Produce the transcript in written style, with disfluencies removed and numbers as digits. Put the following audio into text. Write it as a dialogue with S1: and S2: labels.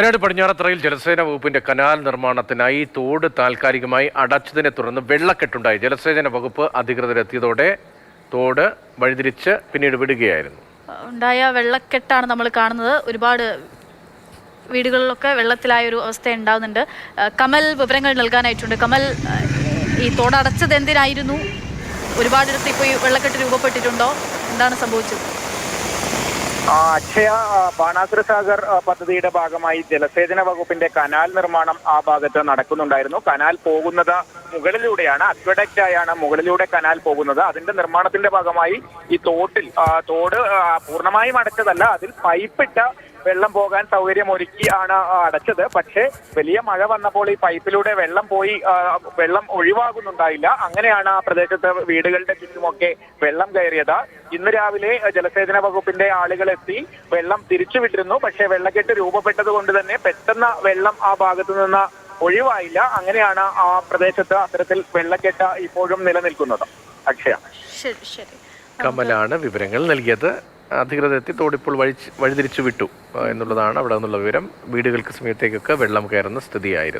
S1: വയനാട് പടിഞ്ഞാറത്തറയിൽ ജലസേന വകുപ്പിന്റെ കനാൽ നിർമ്മാണത്തിനായി തോട് താൽക്കാലികമായി അടച്ചതിനെ തുടർന്ന് വെള്ളക്കെട്ടുണ്ടായി. ജലസേചന വകുപ്പ് അധികൃതരെത്തിയതോടെ തോട് വഴിതിരിച്ച് പിന്നീട് വിടുകയായിരുന്നു.
S2: ഉണ്ടായ വെള്ളക്കെട്ടാണ് നമ്മൾ കാണുന്നത്. ഒരുപാട് വീടുകളിലൊക്കെ വെള്ളത്തിലായ ഒരു അവസ്ഥ ഉണ്ടാകുന്നുണ്ട്. കമൽ വിവരങ്ങൾ നൽകാനായിട്ടുണ്ട്. കമൽ, ഈ തോട് അടച്ചത് എന്തിനായിരുന്നു? ഒരുപാടിടത്ത് ഇപ്പോൾ ഈ വെള്ളക്കെട്ട് രൂപപ്പെട്ടിട്ടുണ്ടോ? എന്താണ് സംഭവിച്ചത്?
S3: അക്ഷയ, ബാണാസുര സാഗർ പദ്ധതിയുടെ ഭാഗമായി ജലസേചന വകുപ്പിന്റെ കനാൽ നിർമ്മാണം ആ ഭാഗത്ത് നടക്കുന്നുണ്ടായിരുന്നു. കനാൽ പോകുന്നത് മുകളിലൂടെയാണ്, അക്വഡക്റ്റ് ആയാണ് മുകളിലൂടെ കനാൽ പോകുന്നത്. അതിന്റെ നിർമ്മാണത്തിന്റെ ഭാഗമായി ഈ തോട് പൂർണ്ണമായും അടച്ചതല്ല, അതിൽ പൈപ്പിട്ട വെള്ളം പോകാൻ സൗകര്യമൊരുക്കി ആണ് അടച്ചത്. പക്ഷേ വലിയ മഴ വന്നപ്പോൾ ഈ പൈപ്പിലൂടെ വെള്ളം ഒഴിവാകുന്നുണ്ടായില്ല. അങ്ങനെയാണ് ആ പ്രദേശത്ത് വീടുകളുടെ ചുറ്റുമൊക്കെ വെള്ളം കയറിയത്. ഇന്ന് രാവിലെ ജലസേചന വകുപ്പിന്റെ ആളുകളെത്തി വെള്ളം തിരിച്ചുവിട്ടിരുന്നു. പക്ഷേ വെള്ളക്കെട്ട് രൂപപ്പെട്ടത് കൊണ്ട് തന്നെ പെട്ടെന്ന് വെള്ളം ആ ഭാഗത്തു നിന്ന് ഒഴിവായില്ല. അങ്ങനെയാണ് ആ പ്രദേശത്ത് അത്തരത്തിൽ വെള്ളക്കെട്ട് ഇപ്പോഴും നിലനിൽക്കുന്നത്. അക്ഷയ,
S1: കമലാണ് വിവരങ്ങൾ നൽകിയത്. അധികൃതരെത്തി തോടിപ്പോൾ വഴിതിരിച്ചു വിട്ടു എന്നുള്ളതാണ് അവിടെ നിന്നുള്ള വിവരം. വീടുകൾക്ക് സമയത്തേക്കൊക്കെ വെള്ളം കയറുന്ന സ്ഥിതിയായിരുന്നു.